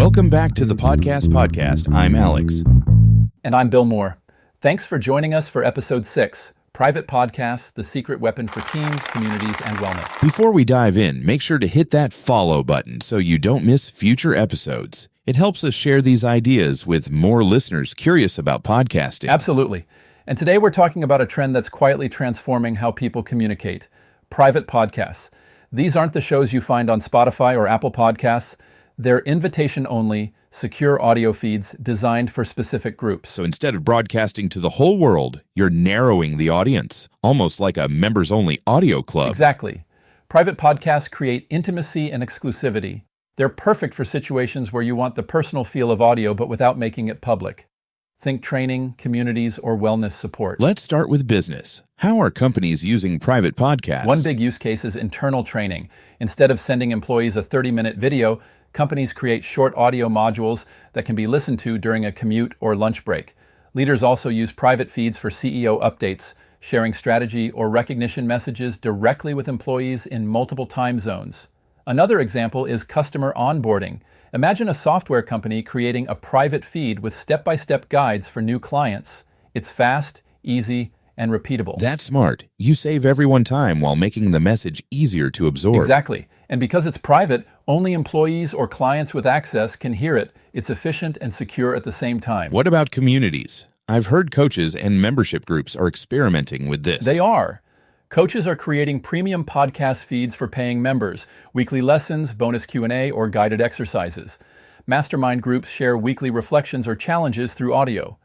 Welcome back to the Podcast. I'm Alex. And I'm Bill Moore. Thanks for joining us for episode 6, Private Podcasts, the secret weapon for teams, communities, and wellness. Before we dive in, make sure to hit that follow button so you don't miss future episodes. It helps us share these ideas with more listeners curious about podcasting. Absolutely. And today we're talking about a trend that's quietly transforming how people communicate, private podcasts. These aren't the shows you find on Spotify or Apple Podcasts. They're invitation-only, secure audio feeds designed for specific groups. So instead of broadcasting to the whole world, you're narrowing the audience, almost like a members-only audio club. Exactly. Private podcasts create intimacy and exclusivity. They're perfect for situations where you want the personal feel of audio but without making it public. Think training, communities, or wellness support. Let's start with business. How are companies using private podcasts? One big use case is internal training. Instead of sending employees a 30-minute video, companies create short audio modules that can be listened to during a commute or lunch break. Leaders also use private feeds for CEO updates, sharing strategy or recognition messages directly with employees in multiple time zones. Another example is customer onboarding. Imagine a software company creating a private feed with step-by-step guides for new clients. It's fast, easy, and repeatable. That's smart. You save everyone time while making the message easier to absorb. Exactly. And because it's private, only employees or clients with access can hear it. It's efficient and secure at the same time. What about communities? I've heard coaches and membership groups are experimenting with this. They are. Coaches are creating premium podcast feeds for paying members, weekly lessons, bonus Q&A, or guided exercises. Mastermind groups share weekly reflections or challenges through audio.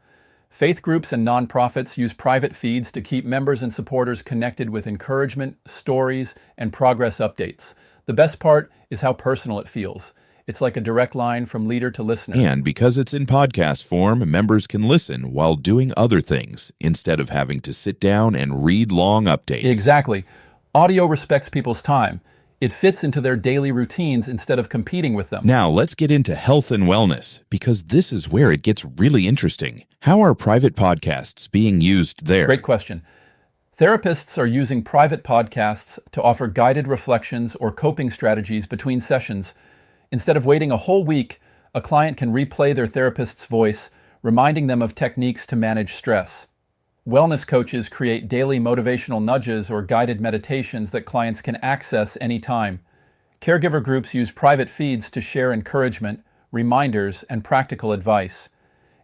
Faith groups and nonprofits use private feeds to keep members and supporters connected with encouragement, stories, and progress updates. The best part is how personal it feels. It's like a direct line from leader to listener. And because it's in podcast form, members can listen while doing other things instead of having to sit down and read long updates. Exactly. Audio respects people's time. It fits into their daily routines instead of competing with them. Now, let's get into health and wellness, because this is where it gets really interesting. How are private podcasts being used there? Great question. Therapists are using private podcasts to offer guided reflections or coping strategies between sessions. Instead of waiting a whole week, a client can replay their therapist's voice, reminding them of techniques to manage stress. Wellness coaches create daily motivational nudges or guided meditations that clients can access anytime. Caregiver groups use private feeds to share encouragement, reminders, and practical advice.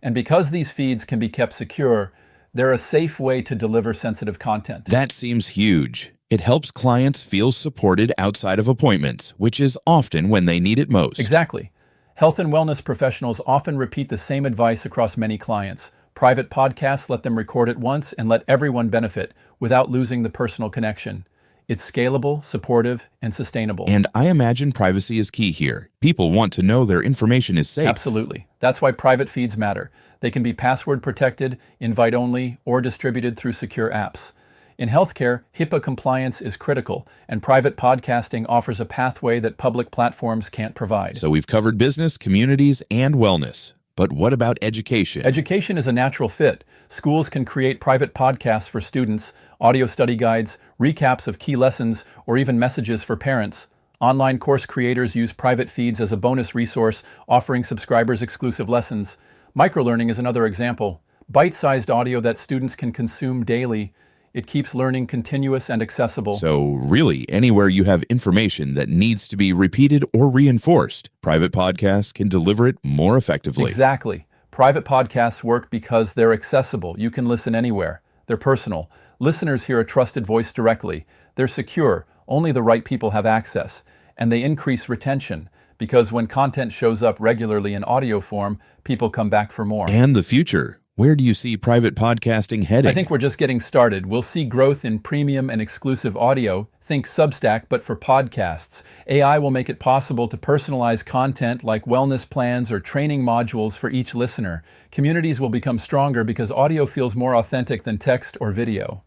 And because these feeds can be kept secure, they're a safe way to deliver sensitive content. That seems huge. It helps clients feel supported outside of appointments, which is often when they need it most. Exactly. Health and wellness professionals often repeat the same advice across many clients. Private podcasts let them record it once and let everyone benefit without losing the personal connection. It's scalable, supportive, and sustainable. And I imagine privacy is key here. People want to know their information is safe. Absolutely. That's why private feeds matter. They can be password protected, invite only, or distributed through secure apps. In healthcare, HIPAA compliance is critical, and private podcasting offers a pathway that public platforms can't provide. So we've covered business, communities, and wellness. But what about education? Education is a natural fit. Schools can create private podcasts for students, audio study guides, recaps of key lessons, or even messages for parents. Online course creators use private feeds as a bonus resource, offering subscribers exclusive lessons. Microlearning is another example. Bite-sized audio that students can consume daily. It keeps learning continuous and accessible. So really, anywhere you have information that needs to be repeated or reinforced, private podcasts can deliver it more effectively. Exactly. Private podcasts work because they're accessible. You can listen anywhere. They're personal. Listeners hear a trusted voice directly. They're secure. Only the right people have access. And they increase retention, because when content shows up regularly in audio form, people come back for more. And the future. Where do you see private podcasting heading? I think we're just getting started. We'll see growth in premium and exclusive audio. Think Substack, but for podcasts. AI will make it possible to personalize content like wellness plans or training modules for each listener. Communities will become stronger because audio feels more authentic than text or video.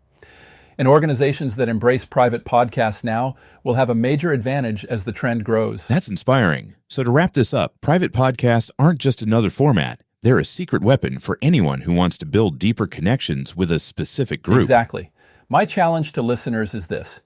And organizations that embrace private podcasts now will have a major advantage as the trend grows. That's inspiring. So to wrap this up, private podcasts aren't just another format. They're a secret weapon for anyone who wants to build deeper connections with a specific group. Exactly. My challenge to listeners is this.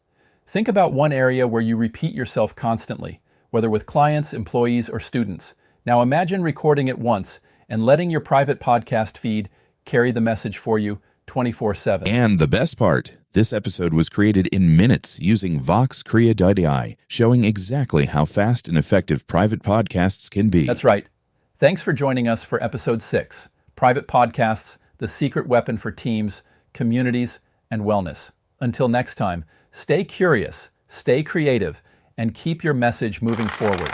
Think about one area where you repeat yourself constantly, whether with clients, employees, or students. Now imagine recording it once and letting your private podcast feed carry the message for you 24/7. And the best part, this episode was created in minutes using VoxCrea.ai, showing exactly how fast and effective private podcasts can be. That's right. Thanks for joining us for episode 6, Private Podcasts, the secret weapon for teams, communities, and wellness. Until next time, stay curious, stay creative, and keep your message moving forward.